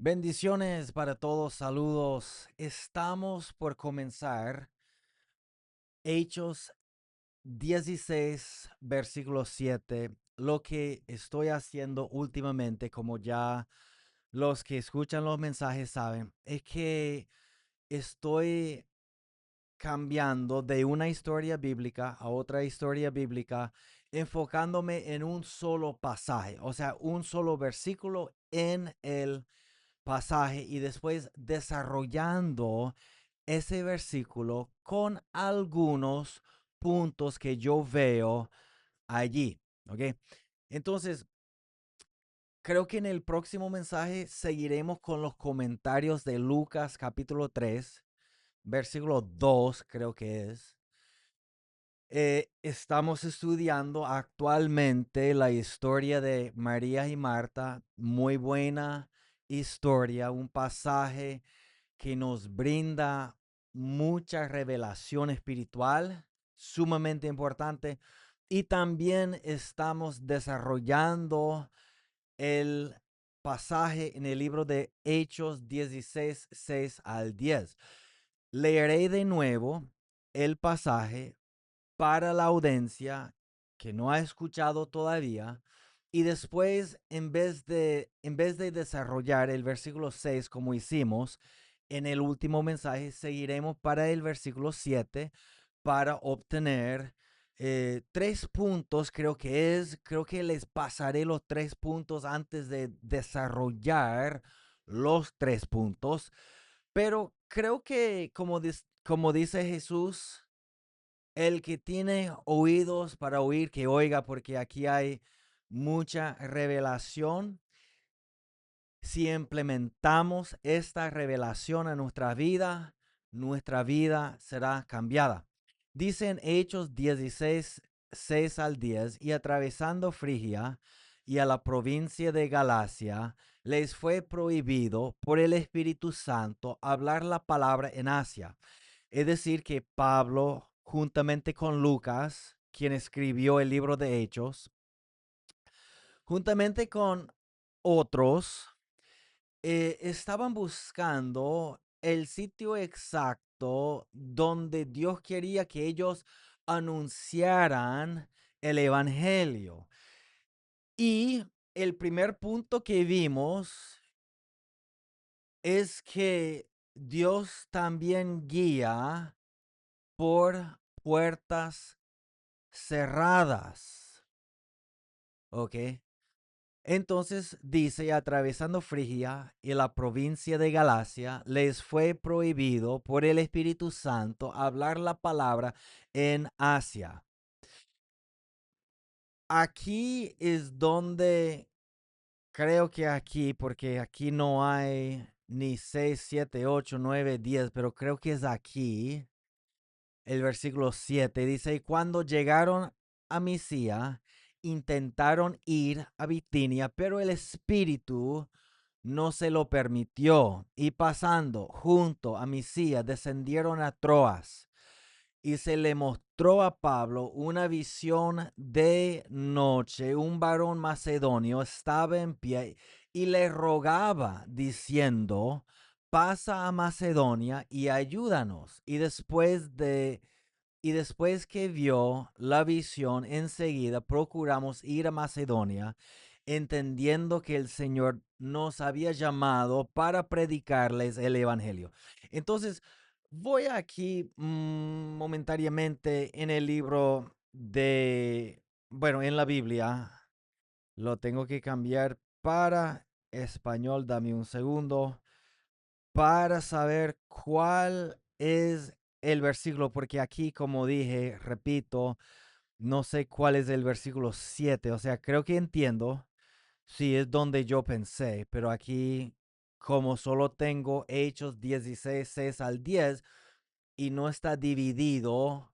Bendiciones para todos, saludos. Estamos por comenzar Hechos 16, versículo 7. Lo que estoy haciendo últimamente, como ya los que escuchan los mensajes saben, es que estoy cambiando de una historia bíblica a otra historia bíblica, enfocándome en un solo pasaje, o sea, un solo versículo en el pasaje y después desarrollando ese versículo con algunos puntos que yo veo allí, ¿ok? Entonces, creo que en el próximo mensaje seguiremos con los comentarios de Lucas capítulo 3, versículo 2, creo que es. Estamos estudiando actualmente la historia de María y Marta, muy buena historia, un pasaje que nos brinda mucha revelación espiritual, sumamente importante. Y también estamos desarrollando el pasaje en el libro de Hechos 16, 6 al 10. Leeré de nuevo el pasaje para la audiencia que no ha escuchado todavía. Y después, en vez de desarrollar el versículo 6 como hicimos en el último mensaje, seguiremos para el versículo 7 para obtener 3 puntos, creo que les pasaré los 3 puntos antes de desarrollar los 3 puntos, pero creo que como dice Jesús, el que tiene oídos para oír, que oiga, porque aquí hay mucha revelación. Si implementamos esta revelación a nuestra vida será cambiada. Dice en Hechos 16, 6 al 10, y atravesando Frigia y a la provincia de Galacia, les fue prohibido por el Espíritu Santo hablar la palabra en Asia. Es decir, que Pablo, juntamente con Lucas, quien escribió el libro de Hechos, juntamente con otros, estaban buscando el sitio exacto donde Dios quería que ellos anunciaran el Evangelio. Y el primer punto que vimos es que Dios también guía por puertas cerradas. ¿Ok? Entonces dice, atravesando Frigia y la provincia de Galacia, les fue prohibido por el Espíritu Santo hablar la palabra en Asia. Aquí es donde creo que aquí, porque aquí no hay ni 6, 7, 8, 9, 10, pero creo que es aquí. El versículo 7 dice, y cuando llegaron a Misia, intentaron ir a Bitinia, pero el Espíritu no se lo permitió. Y pasando junto a Misia, descendieron a Troas. Y se le mostró a Pablo una visión de noche. Un varón macedonio estaba en pie y le rogaba, diciendo, pasa a Macedonia y ayúdanos. Y después que vio la visión, enseguida procuramos ir a Macedonia, entendiendo que el Señor nos había llamado para predicarles el Evangelio. Entonces, voy aquí momentáneamente en el libro en la Biblia. Lo tengo que cambiar para español. Dame un segundo para saber cuál es el versículo, porque aquí, como dije, repito, no sé cuál es el versículo 7, o sea, creo que entiendo si es donde yo pensé, pero aquí, como solo tengo Hechos 16, 6 al 10 y no está dividido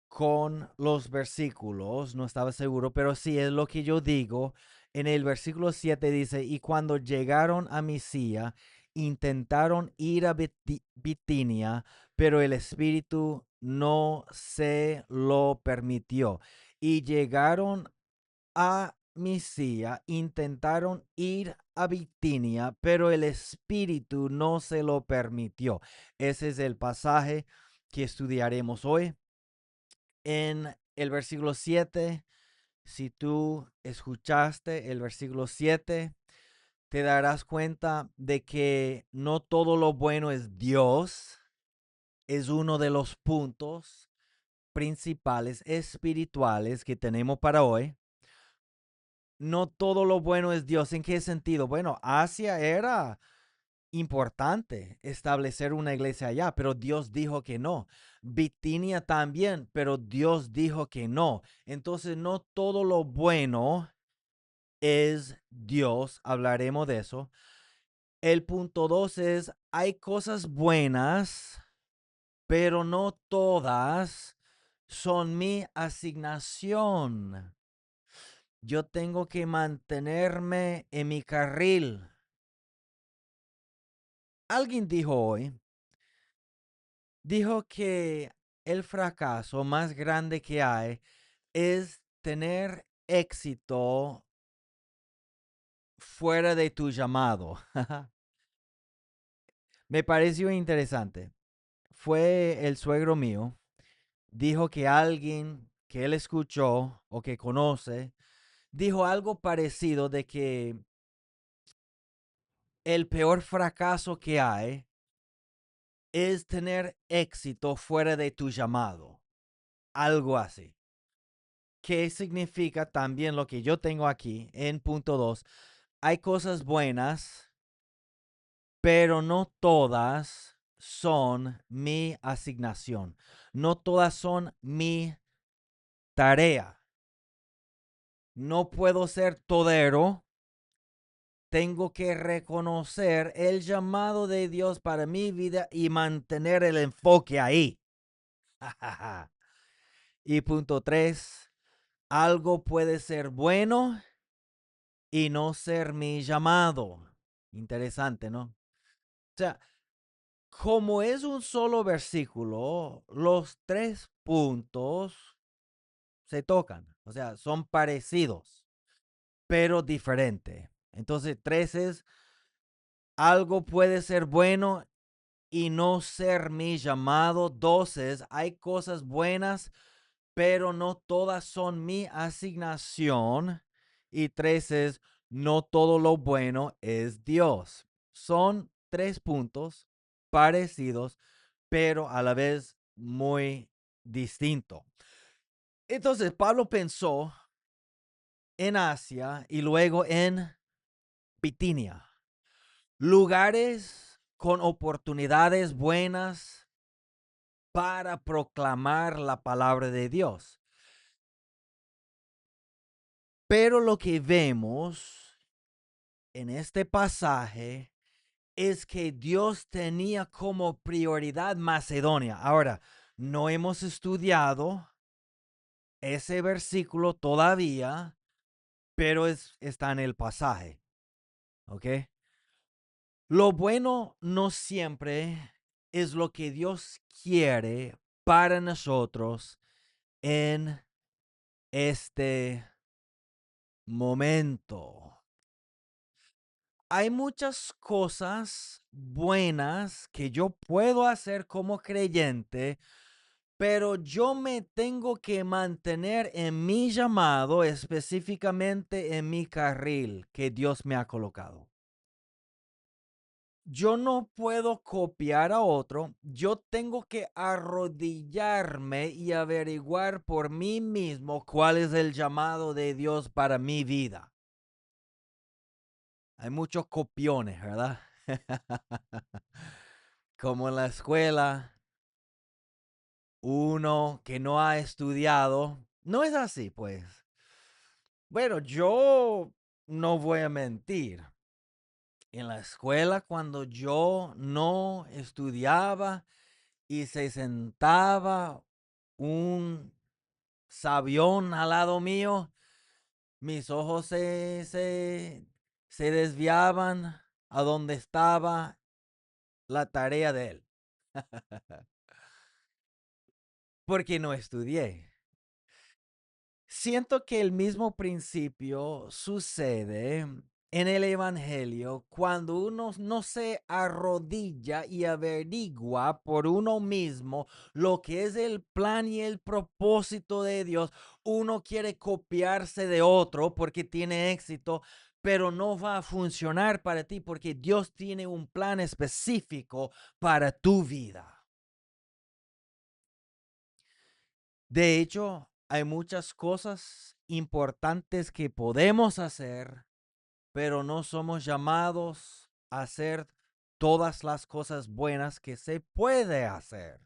con los versículos, no estaba seguro, pero sí es lo que yo digo. En el versículo 7 dice, y cuando llegaron a Misia, intentaron ir a Bitinia, pero el Espíritu no se lo permitió. Y llegaron a Misia, intentaron ir a Bitinia, pero el Espíritu no se lo permitió. Ese es el pasaje que estudiaremos hoy. En el versículo 7, si tú escuchaste el versículo 7, te darás cuenta de que no todo lo bueno es Dios. Es uno de los puntos principales espirituales que tenemos para hoy. No todo lo bueno es Dios. ¿En qué sentido? Bueno, Asia era importante establecer una iglesia allá, pero Dios dijo que no. Bitinia también, pero Dios dijo que no. Entonces, no todo lo bueno es Dios. Hablaremos de eso. El punto 2 es, hay cosas buenas, pero no todas son mi asignación. Yo tengo que mantenerme en mi carril. Alguien dijo que el fracaso más grande que hay es tener éxito fuera de tu llamado. Me pareció interesante. Fue el suegro mío. Dijo que alguien que él escuchó o que conoce dijo algo parecido de que el peor fracaso que hay es tener éxito fuera de tu llamado. Algo así. ¿Qué significa también lo que yo tengo aquí en punto 2? Hay cosas buenas, pero no todas son mi asignación. No todas son mi tarea. No puedo ser todero. Tengo que reconocer el llamado de Dios para mi vida y mantener el enfoque ahí. Y punto 3, algo puede ser bueno y no ser mi llamado. Interesante, ¿no? O sea, como es un solo versículo, los 3 puntos se tocan. O sea, son parecidos, pero diferentes. Entonces, 3 es, algo puede ser bueno y no ser mi llamado. 2 es, hay cosas buenas, pero no todas son mi asignación. Y 3 es, no todo lo bueno es Dios. Son 3 puntos parecidos, pero a la vez muy distintos. Entonces, Pablo pensó en Asia y luego en Bitinia, lugares con oportunidades buenas para proclamar la palabra de Dios. Pero lo que vemos en este pasaje es que Dios tenía como prioridad Macedonia. Ahora, no hemos estudiado ese versículo todavía, pero está en el pasaje. ¿Ok? Lo bueno no siempre es lo que Dios quiere para nosotros en este momento. Hay muchas cosas buenas que yo puedo hacer como creyente, pero yo me tengo que mantener en mi llamado, específicamente en mi carril que Dios me ha colocado. Yo no puedo copiar a otro, yo tengo que arrodillarme y averiguar por mí mismo cuál es el llamado de Dios para mi vida. Hay muchos copiones, ¿verdad? Como en la escuela, uno que no ha estudiado, no es así, pues. Bueno, yo no voy a mentir. En la escuela, cuando yo no estudiaba y se sentaba un sabión al lado mío, mis ojos se desviaban a donde estaba la tarea de él, porque no estudié. Siento que el mismo principio sucede en el Evangelio, cuando uno no se arrodilla y averigua por uno mismo lo que es el plan y el propósito de Dios, uno quiere copiarse de otro porque tiene éxito, pero no va a funcionar para ti porque Dios tiene un plan específico para tu vida. De hecho, hay muchas cosas importantes que podemos hacer, pero no somos llamados a hacer todas las cosas buenas que se puede hacer.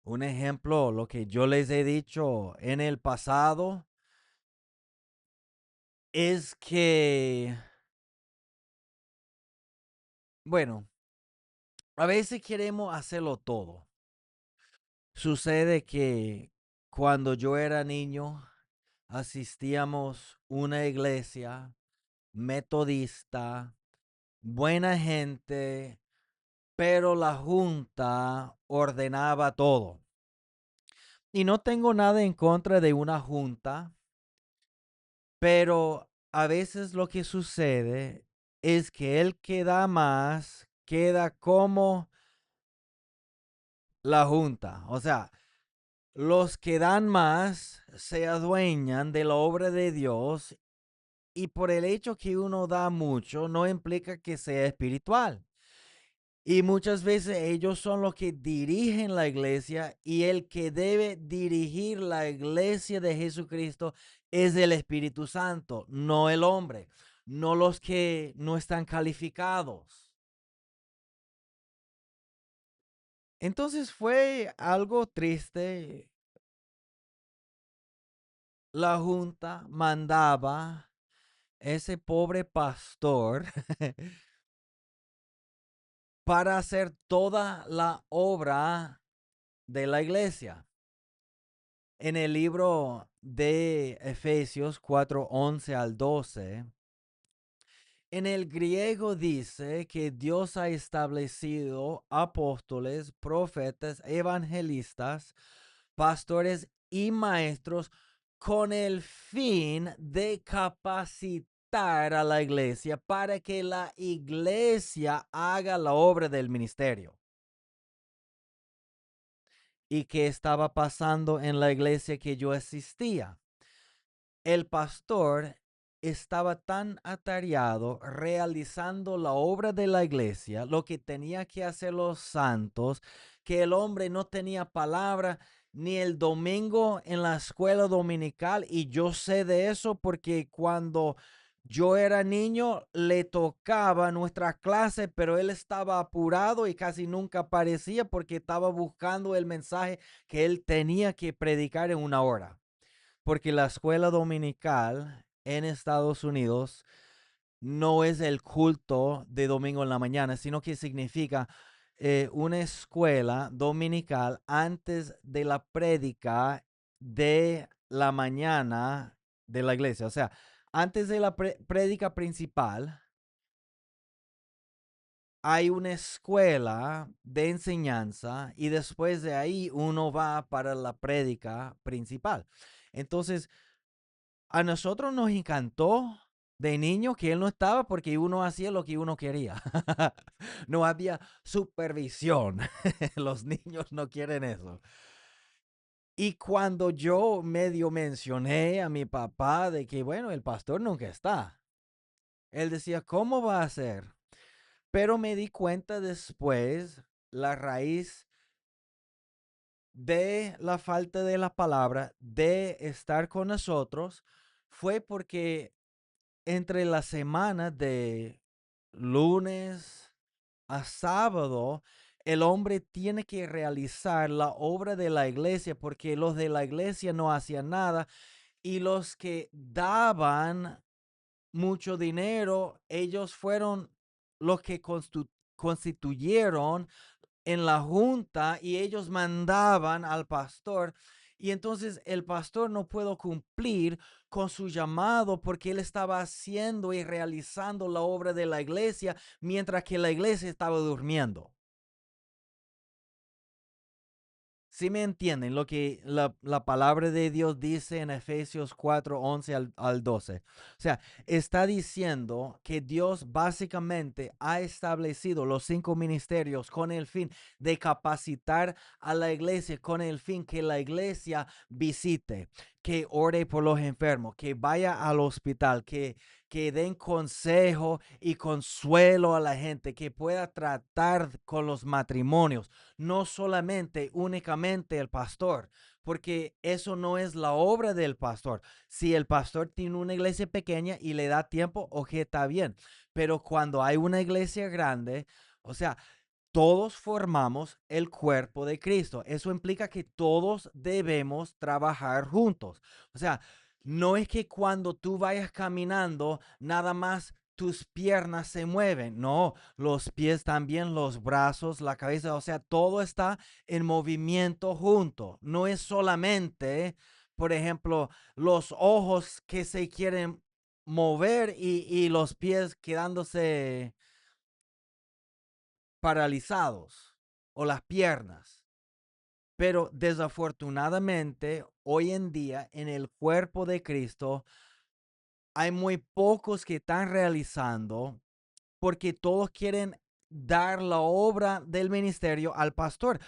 Un ejemplo, lo que yo les he dicho en el pasado es que, bueno, a veces queremos hacerlo todo. Sucede que cuando yo era niño, asistíamos una iglesia metodista, buena gente, pero la junta ordenaba todo. Y no tengo nada en contra de una junta, pero a veces lo que sucede es que el que da más queda como la junta. O sea, los que dan más se adueñan de la obra de Dios y por el hecho que uno da mucho no implica que sea espiritual. Y muchas veces ellos son los que dirigen la iglesia y el que debe dirigir la iglesia de Jesucristo es el Espíritu Santo, no el hombre, no los que no están calificados. Entonces fue algo triste. La junta mandaba ese pobre pastor para hacer toda la obra de la iglesia. En el libro de Efesios 4:11 al 12, en el griego dice que Dios ha establecido apóstoles, profetas, evangelistas, pastores y maestros con el fin de capacitar a la iglesia para que la iglesia haga la obra del ministerio. ¿Y qué estaba pasando en la iglesia que yo asistía? El pastor estaba tan atareado realizando la obra de la iglesia, lo que tenía que hacer los santos, que el hombre no tenía palabra ni el domingo en la escuela dominical. Y yo sé de eso porque cuando yo era niño le tocaba nuestra clase, pero él estaba apurado y casi nunca aparecía porque estaba buscando el mensaje que él tenía que predicar en una hora, porque la escuela dominical en Estados Unidos no es el culto de domingo en la mañana, sino que significa una escuela dominical antes de la prédica de la mañana de la iglesia. O sea, antes de la prédica principal hay una escuela de enseñanza y después de ahí uno va para la prédica principal. Entonces, a nosotros nos encantó de niño que él no estaba porque uno hacía lo que uno quería. No había supervisión. Los niños no quieren eso. Y cuando yo medio mencioné a mi papá de que, bueno, el pastor nunca está, él decía, ¿cómo va a ser? Pero me di cuenta después, la raíz de la falta de la palabra, de estar con nosotros, fue porque entre la semana de lunes a sábado, el hombre tiene que realizar la obra de la iglesia porque los de la iglesia no hacían nada y los que daban mucho dinero, ellos fueron los que constituyeron en la junta y ellos mandaban al pastor. Y entonces el pastor no pudo cumplir con su llamado porque él estaba haciendo y realizando la obra de la iglesia mientras que la iglesia estaba durmiendo. Si me entienden lo que la palabra de Dios dice en Efesios 4, 11 al 12. O sea, está diciendo que Dios básicamente ha establecido los 5 ministerios con el fin de capacitar a la iglesia, con el fin que la iglesia visite, que ore por los enfermos, que vaya al hospital, que den consejo y consuelo a la gente, que pueda tratar con los matrimonios, no solamente, únicamente el pastor, porque eso no es la obra del pastor. Si el pastor tiene una iglesia pequeña y le da tiempo, ok, está bien, pero cuando hay una iglesia grande, o sea, todos formamos el cuerpo de Cristo. Eso implica que todos debemos trabajar juntos. O sea, no es que cuando tú vayas caminando, nada más tus piernas se mueven. No, los pies también, los brazos, la cabeza. O sea, todo está en movimiento junto. No es solamente, por ejemplo, los ojos que se quieren mover y los pies quedándose paralizados o las piernas. Pero desafortunadamente, hoy en día, en el cuerpo de Cristo, hay muy pocos que están realizando porque todos quieren dar la obra del ministerio al pastor.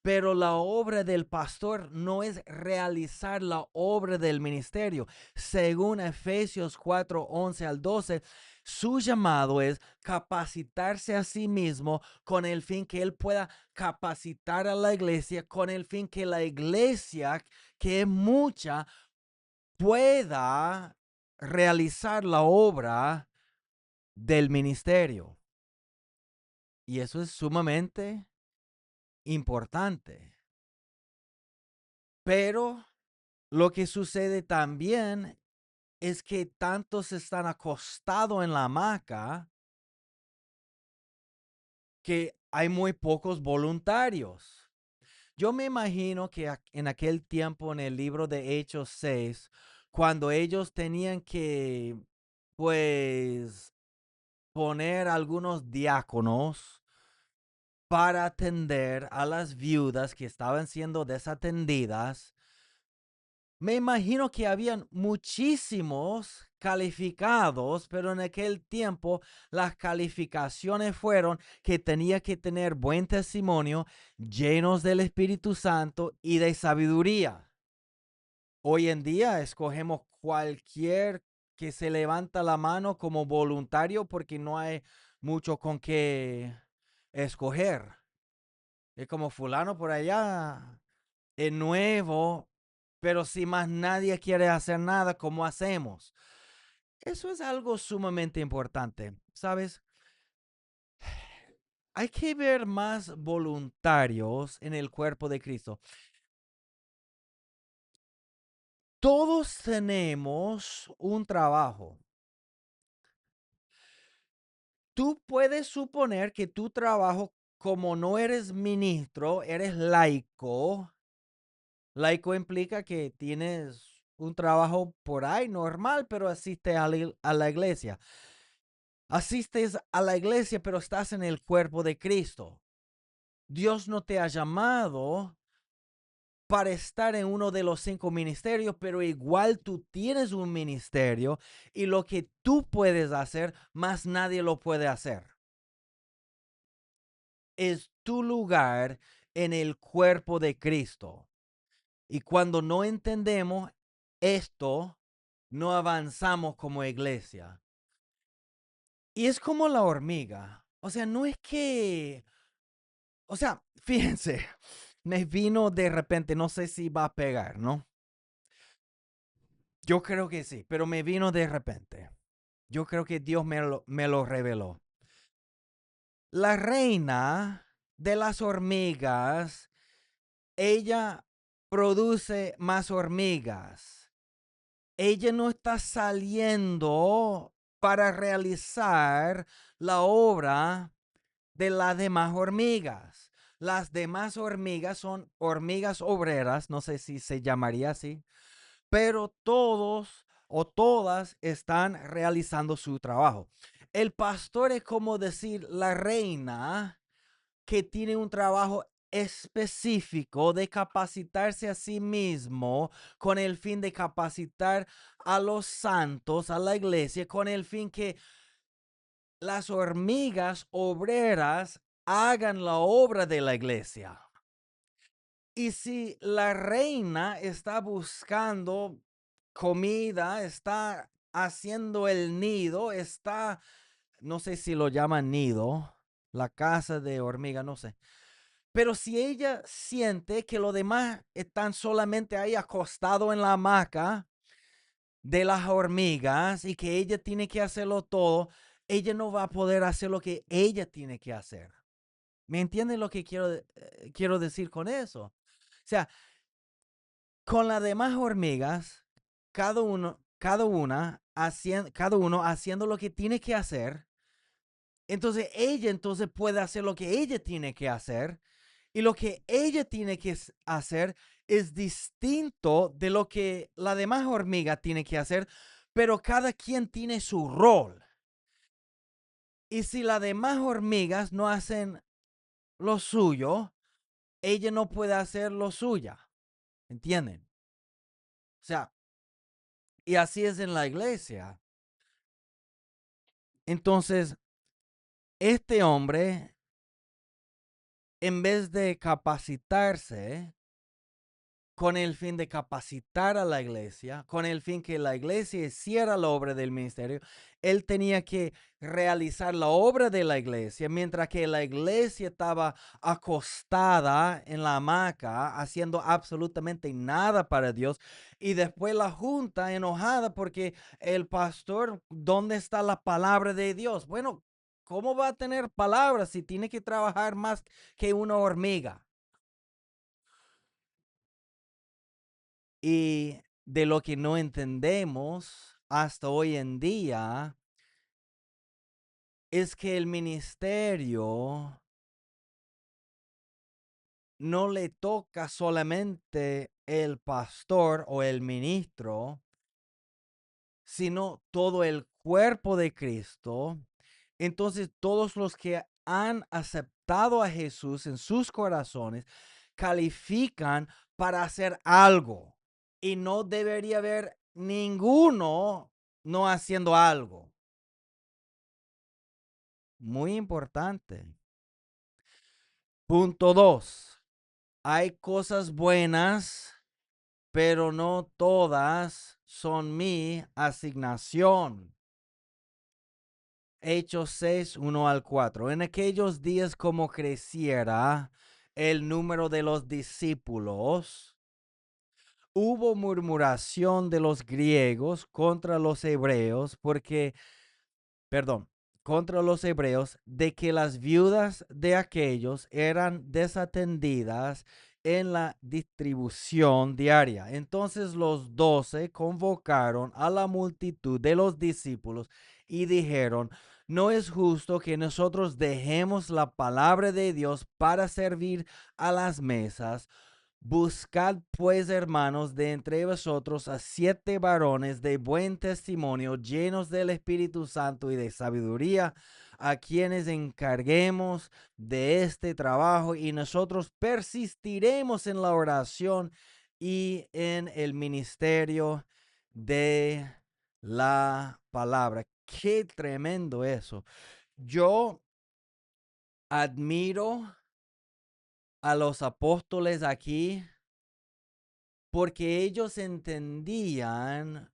Pero la obra del pastor no es realizar la obra del ministerio. Según Efesios 4, 11 al 12, su llamado es capacitarse a sí mismo con el fin que él pueda capacitar a la iglesia, con el fin que la iglesia, que es mucha, pueda realizar la obra del ministerio. Y eso es sumamente importante. Pero lo que sucede también es que tantos están acostados en la hamaca que hay muy pocos voluntarios. Yo me imagino que en aquel tiempo en el libro de Hechos 6, cuando ellos tenían que, pues, poner algunos diáconos para atender a las viudas que estaban siendo desatendidas, me imagino que habían muchísimos calificados, pero en aquel tiempo las calificaciones fueron que tenía que tener buen testimonio, llenos del Espíritu Santo y de sabiduría. Hoy en día escogemos cualquier que se levanta la mano como voluntario porque no hay mucho con qué escoger. Es como fulano por allá, es nuevo, pero si más nadie quiere hacer nada, ¿cómo hacemos? Eso es algo sumamente importante, ¿sabes? Hay que ver más voluntarios en el cuerpo de Cristo. Todos tenemos un trabajo. Tú puedes suponer que tu trabajo, como no eres ministro, eres laico. Laico implica que tienes un trabajo por ahí normal, pero asistes a la iglesia. Asistes a la iglesia, pero estás en el cuerpo de Cristo. Dios no te ha llamado para estar en uno de los 5 ministerios, pero igual tú tienes un ministerio y lo que tú puedes hacer, más nadie lo puede hacer. Es tu lugar en el cuerpo de Cristo. Y cuando no entendemos esto, no avanzamos como iglesia. Y es como la hormiga. O sea, no es que, o sea, fíjense, me vino de repente, no sé si va a pegar, ¿no? Yo creo que sí, pero me vino de repente. Yo creo que Dios me lo reveló. La reina de las hormigas, ella produce más hormigas. Ella no está saliendo para realizar la obra de las demás hormigas. Las demás hormigas son hormigas obreras, no sé si se llamaría así, pero todos o todas están realizando su trabajo. El pastor es como decir la reina que tiene un trabajo específico de capacitarse a sí mismo con el fin de capacitar a los santos, a la iglesia, con el fin que las hormigas obreras hagan la obra de la iglesia. Y si la reina está buscando comida, está haciendo el nido, está, no sé si lo llaman nido, la casa de hormiga, no sé. Pero si ella siente que los demás están solamente ahí acostado en la hamaca de las hormigas y que ella tiene que hacerlo todo, ella no va a poder hacer lo que ella tiene que hacer. ¿Me entienden lo que quiero decir con eso? O sea, con las demás hormigas, cada uno haciendo lo que tiene que hacer, entonces ella entonces puede hacer lo que ella tiene que hacer, y lo que ella tiene que hacer es distinto de lo que la demás hormiga tiene que hacer, pero cada quien tiene su rol. Y si las demás hormigas no hacen lo suyo, ella no puede hacer lo suya. ¿Entienden? O sea, y así es en la iglesia. Entonces, este hombre, en vez de capacitarse con el fin de capacitar a la iglesia, con el fin que la iglesia hiciera la obra del ministerio, él tenía que realizar la obra de la iglesia, mientras que la iglesia estaba acostada en la hamaca, haciendo absolutamente nada para Dios, y después la junta enojada porque el pastor, ¿dónde está la palabra de Dios? Bueno, ¿cómo va a tener palabras si tiene que trabajar más que una hormiga? Y de lo que no entendemos hasta hoy en día es que el ministerio no le toca solamente el pastor o el ministro, sino todo el cuerpo de Cristo. Entonces todos los que han aceptado a Jesús en sus corazones califican para hacer algo. Y no debería haber ninguno no haciendo algo. Muy importante. Punto 2. Hay cosas buenas, pero no todas son mi asignación. Hechos 6, 1 al 4. En aquellos días como creciera el número de los discípulos, hubo murmuración de los griegos contra los hebreos contra los hebreos, de que las viudas de aquellos eran desatendidas en la distribución diaria. Entonces los 12 convocaron a la multitud de los discípulos y dijeron: no es justo que nosotros dejemos la palabra de Dios para servir a las mesas. Buscad pues, hermanos, de entre vosotros a 7 varones de buen testimonio, llenos del Espíritu Santo y de sabiduría, a quienes encarguemos de este trabajo, y nosotros persistiremos en la oración y en el ministerio de la palabra. Qué tremendo eso. Yo admiro a los apóstoles aquí porque ellos entendían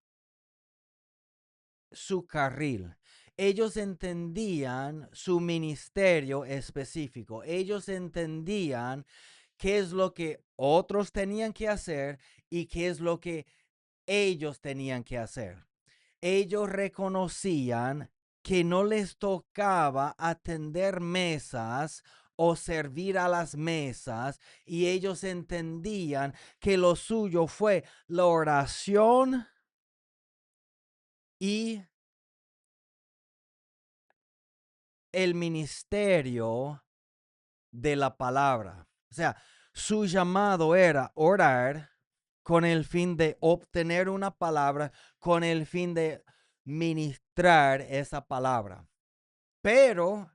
su carril. Ellos entendían su ministerio específico. Ellos entendían qué es lo que otros tenían que hacer y qué es lo que ellos tenían que hacer. Ellos reconocían que no les tocaba atender mesas o servir a las mesas, y ellos entendían que lo suyo fue la oración y el ministerio de la palabra. O sea, su llamado era orar con el fin de obtener una palabra, con el fin de ministrar esa palabra. Pero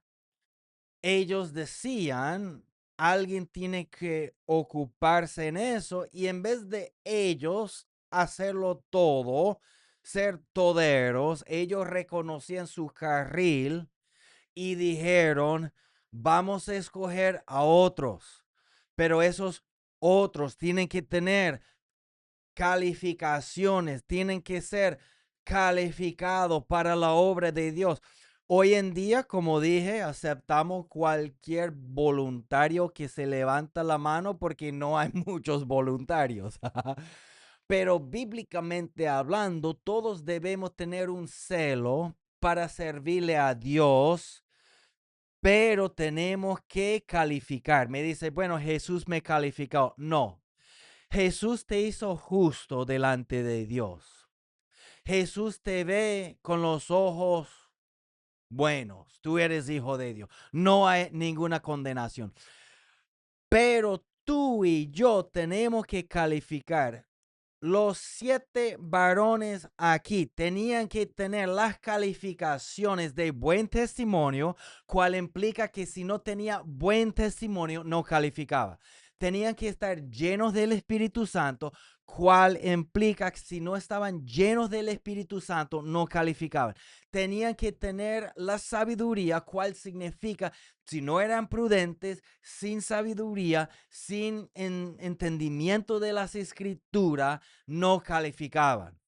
ellos decían alguien tiene que ocuparse en eso y en vez de ellos hacerlo todo, ser toderos, ellos reconocían su carril y dijeron, vamos a escoger a otros, pero esos otros tienen que tener calificaciones, tienen que ser calificados para la obra de Dios. Hoy en día, como dije, aceptamos cualquier voluntario que se levanta la mano porque no hay muchos voluntarios. Pero bíblicamente hablando, todos debemos tener un celo para servirle a Dios, pero tenemos que calificar. Me dice, bueno, Jesús me calificó. No, Jesús te hizo justo delante de Dios. Jesús te ve con los ojos buenos. Tú eres hijo de Dios. No hay ninguna condenación. Pero tú y yo tenemos que calificar. Los 7 varones aquí tenían que tener las calificaciones de buen testimonio, cual implica que si no tenía buen testimonio, no calificaba. Tenían que estar llenos del Espíritu Santo, cual implica que si no estaban llenos del Espíritu Santo, no calificaban. Tenían que tener la sabiduría, cual significa si no eran prudentes, sin sabiduría, sin entendimiento de las escrituras, no calificaban.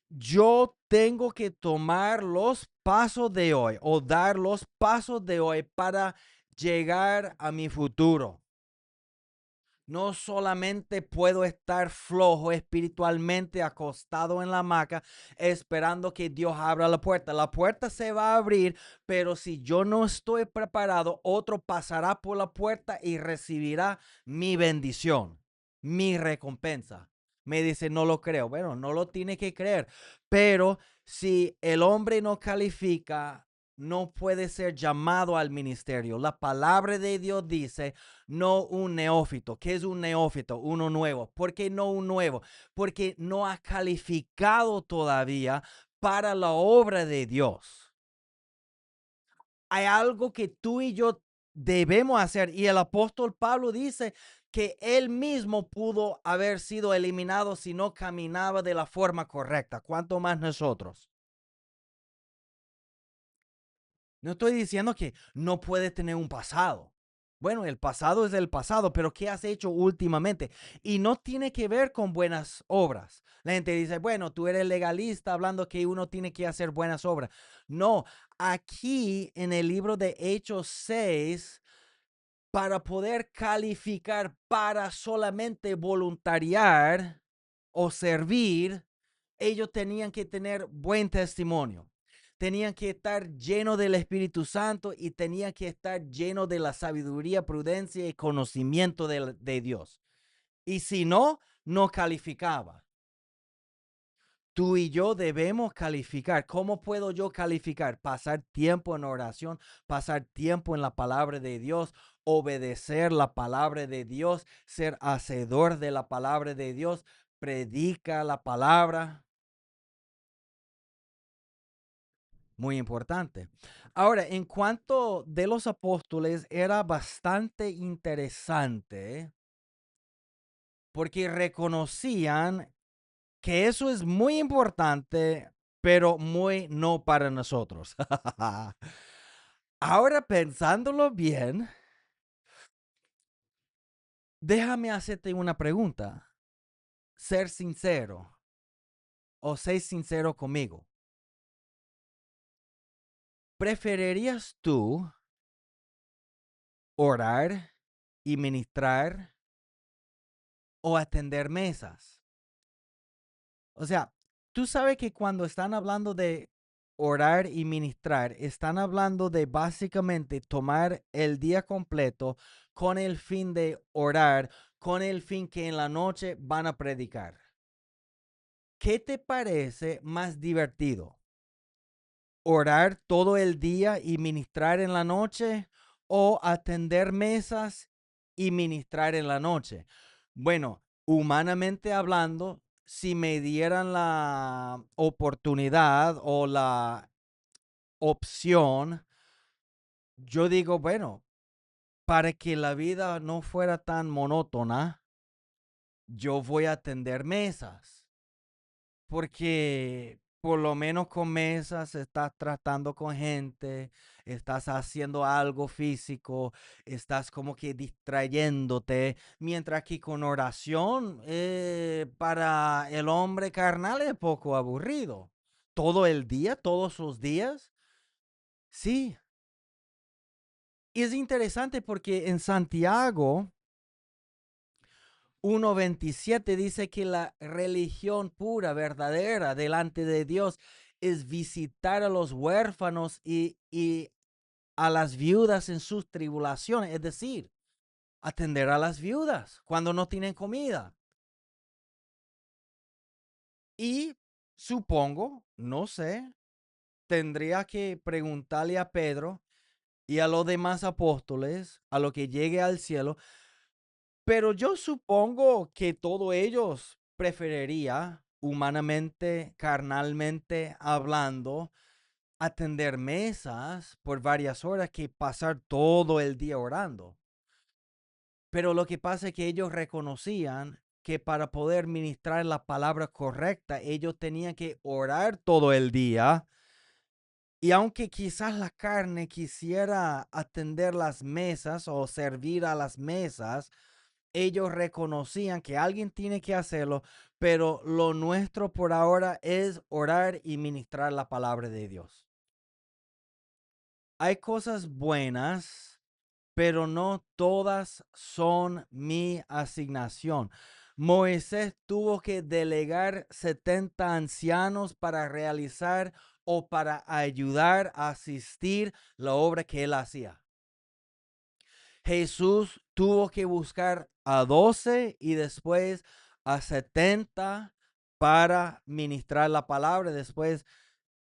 Yo tengo que tomar los pasos de hoy o dar los pasos de hoy para llegar a mi futuro. No solamente puedo estar flojo espiritualmente acostado en la hamaca esperando que Dios abra la puerta. La puerta se va a abrir, pero si yo no estoy preparado, otro pasará por la puerta y recibirá mi bendición, mi recompensa. Me dice, no lo creo. Bueno, no lo tiene que creer. Pero si el hombre no califica, no puede ser llamado al ministerio. La palabra de Dios dice, no un neófito. ¿Qué es un neófito? Uno nuevo. ¿Por qué no un nuevo? Porque no ha calificado todavía para la obra de Dios. Hay algo que tú y yo debemos hacer y el apóstol Pablo dice que él mismo pudo haber sido eliminado si no caminaba de la forma correcta. ¿Cuánto más nosotros? No estoy diciendo que no puedes tener un pasado. Bueno, el pasado es el pasado, pero ¿qué has hecho últimamente? Y no tiene que ver con buenas obras. La gente dice, bueno, tú eres legalista hablando que uno tiene que hacer buenas obras. No, aquí en el libro de Hechos 6, para poder calificar para solamente voluntariar o servir, ellos tenían que tener buen testimonio. Tenían que estar llenos del Espíritu Santo y tenían que estar llenos de la sabiduría, prudencia y conocimiento de Dios. Y si no, no calificaba. Tú y yo debemos calificar. ¿Cómo puedo yo calificar? Pasar tiempo en oración, pasar tiempo en la palabra de Dios, obedecer la palabra de Dios, ser hacedor de la palabra de Dios, predica la palabra. Muy importante. Ahora, en cuanto de los apóstoles, era bastante interesante porque reconocían que eso es muy importante, pero muy no para nosotros. Ahora pensándolo bien, déjame hacerte una pregunta. Ser sincero o ser sincero conmigo. ¿Preferirías tú orar y ministrar o atender mesas? O sea, tú sabes que cuando están hablando de orar y ministrar, están hablando de básicamente tomar el día completo con el fin de orar, con el fin que en la noche van a predicar. ¿Qué te parece más divertido? ¿Orar todo el día y ministrar en la noche o atender mesas y ministrar en la noche? Bueno, humanamente hablando, si me dieran la oportunidad o la opción, yo digo, bueno, para que la vida no fuera tan monótona, yo voy a atender mesas, porque por lo menos con mesas estás tratando con gente, estás haciendo algo físico, estás como que distrayéndote, mientras que con oración para el hombre carnal es poco aburrido. Todo el día, todos los días, sí. Y es interesante porque en Santiago 1:27 dice que la religión pura, verdadera, delante de Dios es visitar a los huérfanos y a las viudas en sus tribulaciones, es decir, atender a las viudas cuando no tienen comida. Y supongo, no sé, tendría que preguntarle a Pedro y a los demás apóstoles, a lo que llegue al cielo, pero yo supongo que todos ellos preferiría, humanamente, carnalmente hablando, atender mesas por varias horas que pasar todo el día orando. Pero lo que pasa es que ellos reconocían que para poder ministrar la palabra correcta, ellos tenían que orar todo el día. Y aunque quizás la carne quisiera atender las mesas o servir a las mesas, ellos reconocían que alguien tiene que hacerlo, pero lo nuestro por ahora es orar y ministrar la palabra de Dios. Hay cosas buenas, pero no todas son mi asignación. Moisés tuvo que delegar 70 ancianos para realizar o para ayudar a asistir la obra que él hacía. Jesús tuvo que buscar a 12 y después a 70 para ministrar la palabra. Después,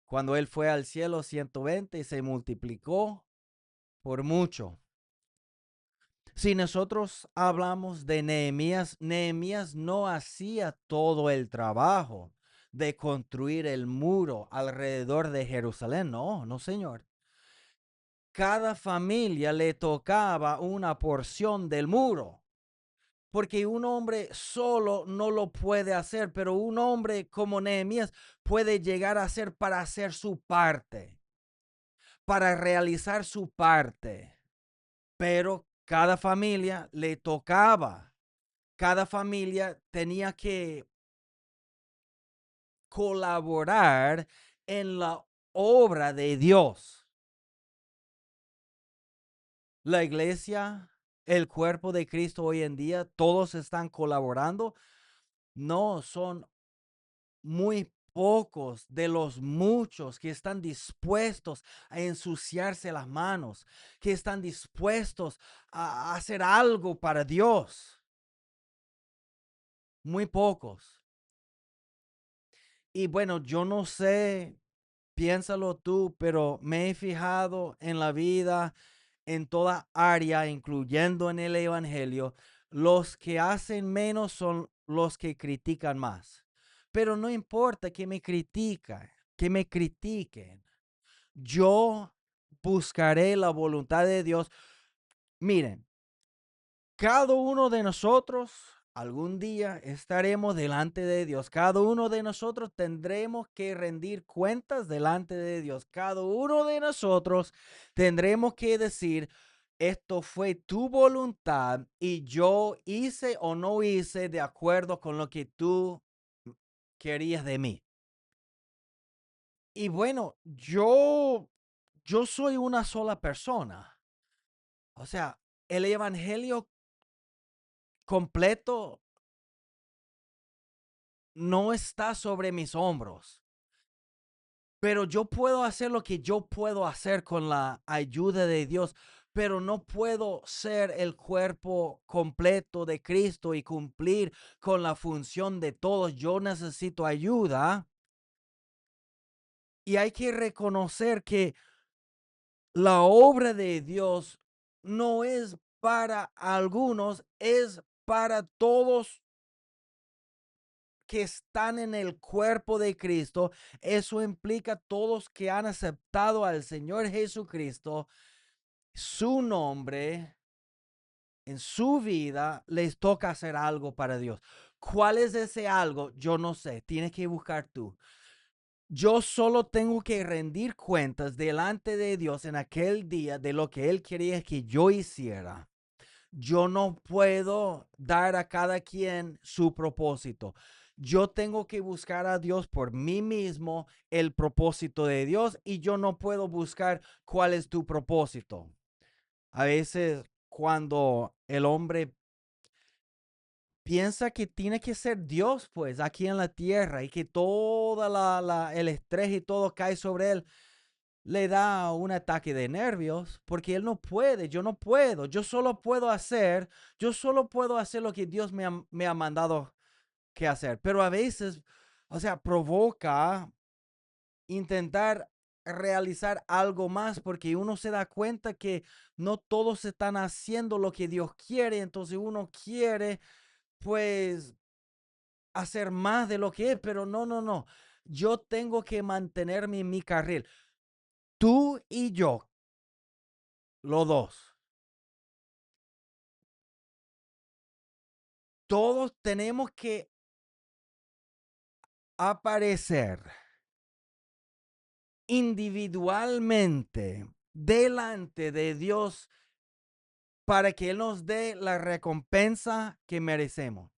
cuando él fue al cielo, 120 y se multiplicó por mucho. Si nosotros hablamos de Nehemías, Nehemías no hacía todo el trabajo de construir el muro alrededor de Jerusalén. No, no, señor. Cada familia le tocaba una porción del muro, porque un hombre solo no lo puede hacer, pero un hombre como Nehemías puede llegar a hacer para hacer su parte, para realizar su parte. Pero cada familia le tocaba, cada familia tenía que colaborar en la obra de Dios. La iglesia, el cuerpo de Cristo hoy en día, todos están colaborando. No, son muy pocos de los muchos que están dispuestos a ensuciarse las manos, que están dispuestos a hacer algo para Dios. Muy pocos. Y bueno, yo no sé, piénsalo tú, pero me he fijado en la vida, en toda área, incluyendo en el Evangelio, los que hacen menos son los que critican más. Pero no importa que me critican, que me critiquen. Yo buscaré la voluntad de Dios. Miren, cada uno de nosotros algún día estaremos delante de Dios. Cada uno de nosotros tendremos que rendir cuentas delante de Dios. Cada uno de nosotros tendremos que decir, esto fue tu voluntad y yo hice o no hice de acuerdo con lo que tú querías de mí. Y bueno, yo soy una sola persona. O sea, el evangelio completo no está sobre mis hombros, pero yo puedo hacer lo que yo puedo hacer con la ayuda de Dios, pero no puedo ser el cuerpo completo de Cristo y cumplir con la función de todos. Yo necesito ayuda y hay que reconocer que la obra de Dios no es para algunos, es para todos que están en el cuerpo de Cristo. Eso implica todos que han aceptado al Señor Jesucristo, su nombre. en su vida les toca hacer algo para Dios. ¿Cuál es ese algo? Yo no sé, tienes que buscar tú. Yo solo tengo que rendir cuentas delante de Dios en aquel día de lo que Él quería que yo hiciera. Yo no puedo dar a cada quien su propósito. Yo tengo que buscar a Dios por mí mismo, el propósito de Dios, y yo no puedo buscar cuál es tu propósito. A veces cuando el hombre piensa que tiene que ser Dios, pues, aquí en la tierra y que todo el estrés y todo cae sobre él, le da un ataque de nervios porque él no puede, yo no puedo, yo solo puedo hacer lo que Dios me ha mandado que hacer. Pero a veces, o sea, provoca intentar realizar algo más porque uno se da cuenta que no todos están haciendo lo que Dios quiere, entonces uno quiere pues hacer más de lo que es, pero no, no, no. Yo tengo que mantenerme en mi carril. Tú y yo, los dos, todos tenemos que aparecer individualmente delante de Dios para que Él nos dé la recompensa que merecemos.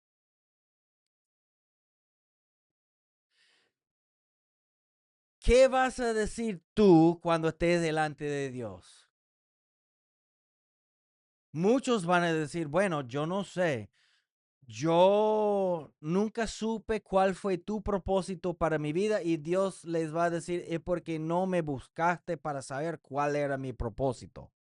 ¿Qué vas a decir tú cuando estés delante de Dios? Muchos van a decir, bueno, yo no sé, yo nunca supe cuál fue tu propósito para mi vida y Dios les va a decir, es porque no me buscaste para saber cuál era mi propósito.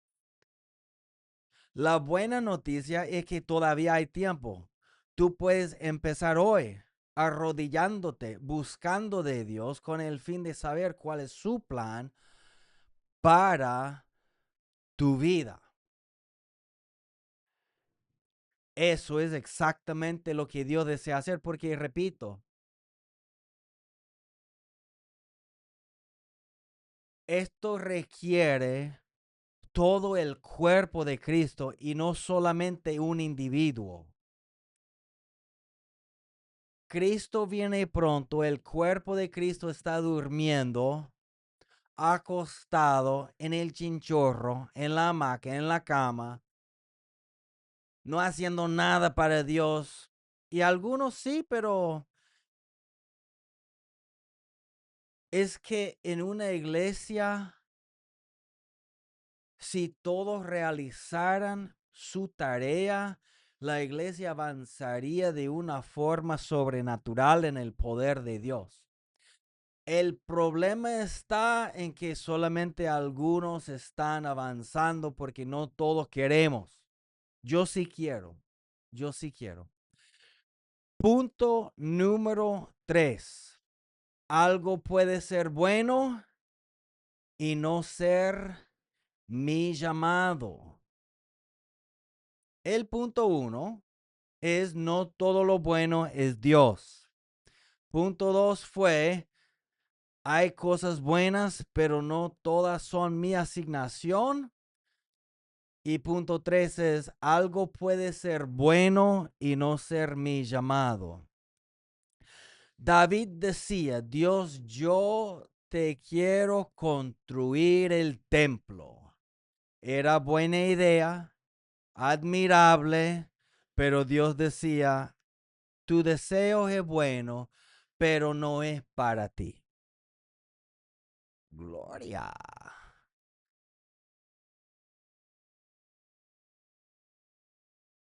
La buena noticia es que todavía hay tiempo. Tú puedes empezar hoy arrodillándote, buscando de Dios con el fin de saber cuál es su plan para tu vida. Eso es exactamente lo que Dios desea hacer porque, repito, esto requiere todo el cuerpo de Cristo y no solamente un individuo. Cristo viene pronto, el cuerpo de Cristo está durmiendo, acostado en el chinchorro, en la hamaca, en la cama, no haciendo nada para Dios. Y algunos sí, pero es que en una iglesia, si todos realizaran su tarea, la iglesia avanzaría de una forma sobrenatural en el poder de Dios. El problema está en que solamente algunos están avanzando porque no todos queremos. Yo sí quiero. Yo sí quiero. Punto número 3. Algo puede ser bueno y no ser mi llamado. El punto 1 es no todo lo bueno es Dios. Punto 2 fue hay cosas buenas, pero no todas son mi asignación. Y punto 3 es algo puede ser bueno y no ser mi llamado. David decía, Dios, yo te quiero construir el templo. Era buena idea, admirable, pero Dios decía, tu deseo es bueno, pero no es para ti. Gloria.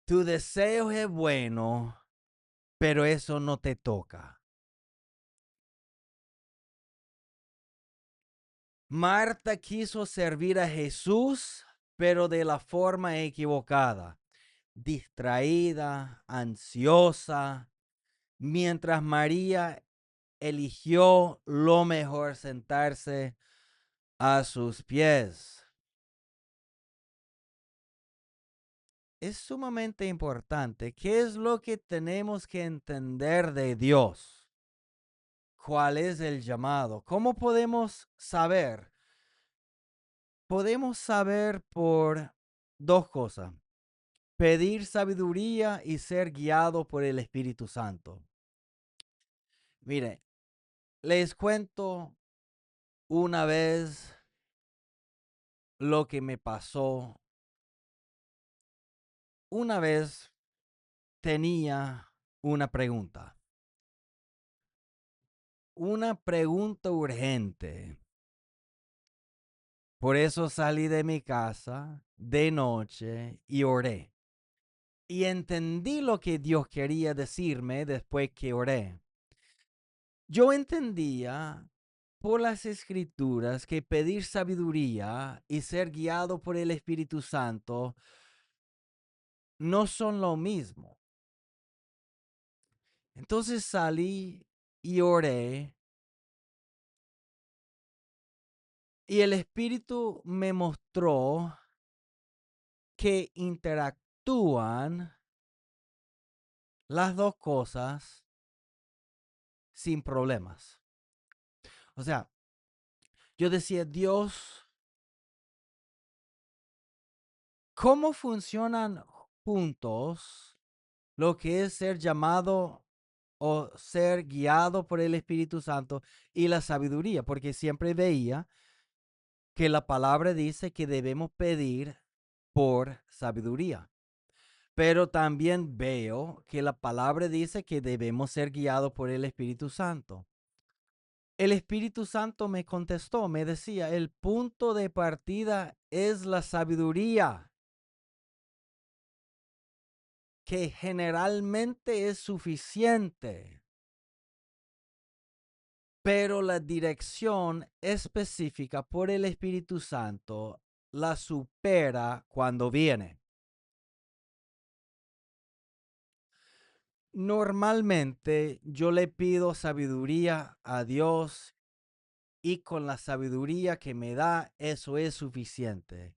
Tu deseo es bueno, pero eso no te toca. Marta quiso servir a Jesús, pero de la forma equivocada, distraída, ansiosa, mientras María eligió lo mejor sentarse a sus pies. Es sumamente importante. ¿Qué es lo que tenemos que entender de Dios? ¿Cuál es el llamado? ¿Cómo podemos saber? Podemos saber por dos cosas. Pedir sabiduría y ser guiado por el Espíritu Santo. Mire, les cuento una vez lo que me pasó. Una vez tenía una pregunta urgente. Por eso salí de mi casa de noche y oré. Y entendí lo que Dios quería decirme después que oré. Yo entendía por las escrituras que pedir sabiduría y ser guiado por el Espíritu Santo no son lo mismo. Entonces salí y oré y el Espíritu me mostró que interactúan las dos cosas sin problemas. O sea, yo decía, Dios, ¿cómo funcionan juntos lo que es ser llamado o ser guiado por el Espíritu Santo y la sabiduría? Porque siempre veía que la palabra dice que debemos pedir por sabiduría. Pero también veo que la palabra dice que debemos ser guiados por el Espíritu Santo. El Espíritu Santo me contestó, me decía, el punto de partida es la sabiduría, que generalmente es suficiente, pero la dirección específica por el Espíritu Santo la supera cuando viene. Normalmente yo le pido sabiduría a Dios y con la sabiduría que me da, eso es suficiente.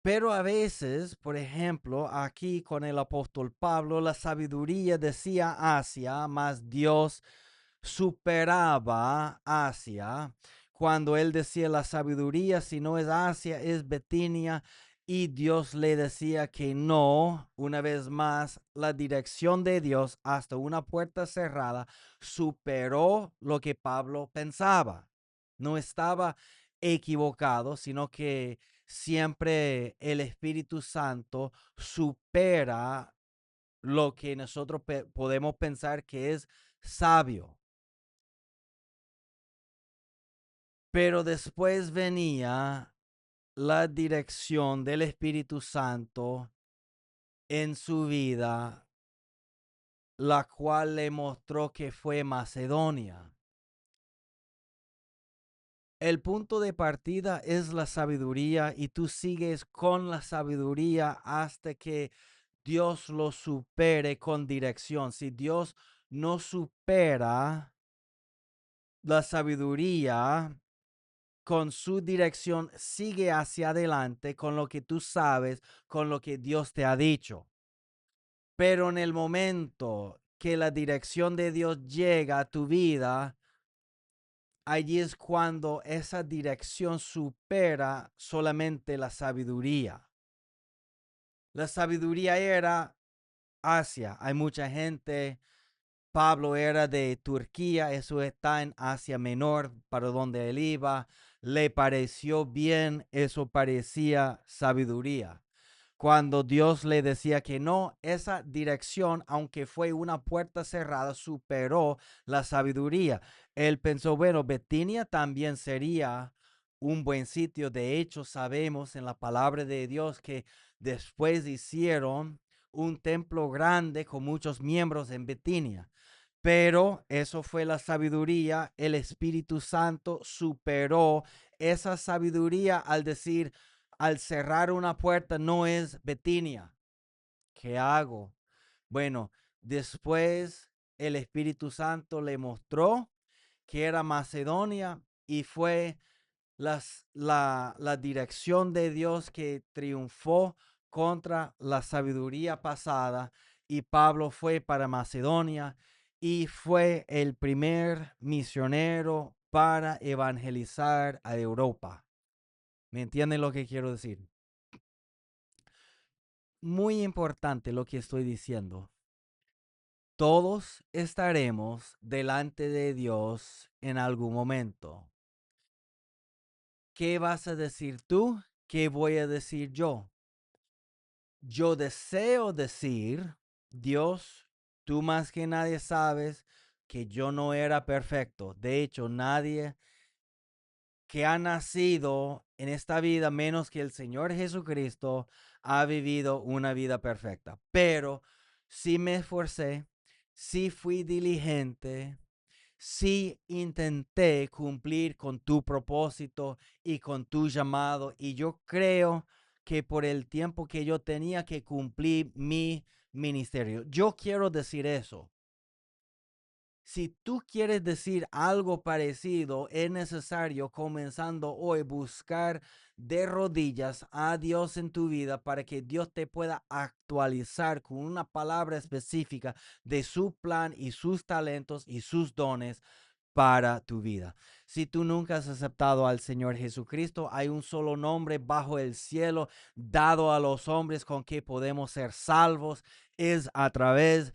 Pero a veces, por ejemplo, aquí con el apóstol Pablo, la sabiduría decía Asia, mas Dios superaba Asia. Cuando él decía la sabiduría, si no es Asia, es Betinia. Y Dios le decía que no, una vez más, la dirección de Dios hasta una puerta cerrada superó lo que Pablo pensaba. No estaba equivocado, sino que siempre el Espíritu Santo supera lo que nosotros podemos pensar que es sabio. Pero después venía la dirección del Espíritu Santo en su vida, la cual le mostró que fue Macedonia. El punto de partida es la sabiduría y tú sigues con la sabiduría hasta que Dios lo supere con dirección. Si Dios no supera la sabiduría con su dirección, sigue hacia adelante con lo que tú sabes, con lo que Dios te ha dicho. Pero en el momento que la dirección de Dios llega a tu vida, allí es cuando esa dirección supera solamente la sabiduría. La sabiduría era Asia. Hay mucha gente. Pablo era de Turquía, eso está en Asia Menor, para donde él iba. Le pareció bien, eso parecía sabiduría. Cuando Dios le decía que no, esa dirección, aunque fue una puerta cerrada, superó la sabiduría. Él pensó, bueno, Betinia también sería un buen sitio. De hecho, sabemos en la palabra de Dios que después hicieron un templo grande con muchos miembros en Betinia. Pero eso fue la sabiduría. El Espíritu Santo superó esa sabiduría al decir, al cerrar una puerta no es Betinia. ¿Qué hago? Bueno, después el Espíritu Santo le mostró que era Macedonia y fue la dirección de Dios que triunfó contra la sabiduría pasada y Pablo fue para Macedonia y fue el primer misionero para evangelizar a Europa. ¿Me entienden lo que quiero decir? muy importante lo que estoy diciendo. Todos estaremos delante de Dios en algún momento. ¿Qué vas a decir tú? ¿Qué voy a decir yo? Yo deseo decir, Dios, tú más que nadie sabes que yo no era perfecto. De hecho, nadie que ha nacido en esta vida, menos que el Señor Jesucristo, ha vivido una vida perfecta. Pero sí me esforcé, sí fui diligente, sí intenté cumplir con tu propósito y con tu llamado. Y yo creo que por el tiempo que yo tenía que cumplir mi ministerio. Yo quiero decir eso. Si tú quieres decir algo parecido, es necesario comenzando hoy buscar de rodillas a Dios en tu vida para que Dios te pueda actualizar con una palabra específica de su plan y sus talentos y sus dones para tu vida. Si tú nunca has aceptado al Señor Jesucristo, hay un solo nombre bajo el cielo dado a los hombres con que podemos ser salvos, es a través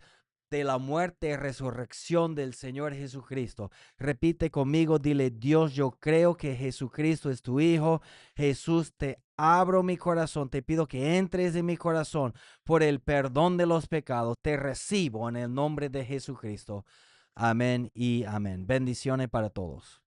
de la muerte y resurrección del Señor Jesucristo. Repite conmigo, dile: Dios, yo creo que Jesucristo es tu Hijo. Jesús, te abro mi corazón, te pido que entres en mi corazón por el perdón de los pecados. Te recibo en el nombre de Jesucristo. Amén y amén. Bendiciones para todos.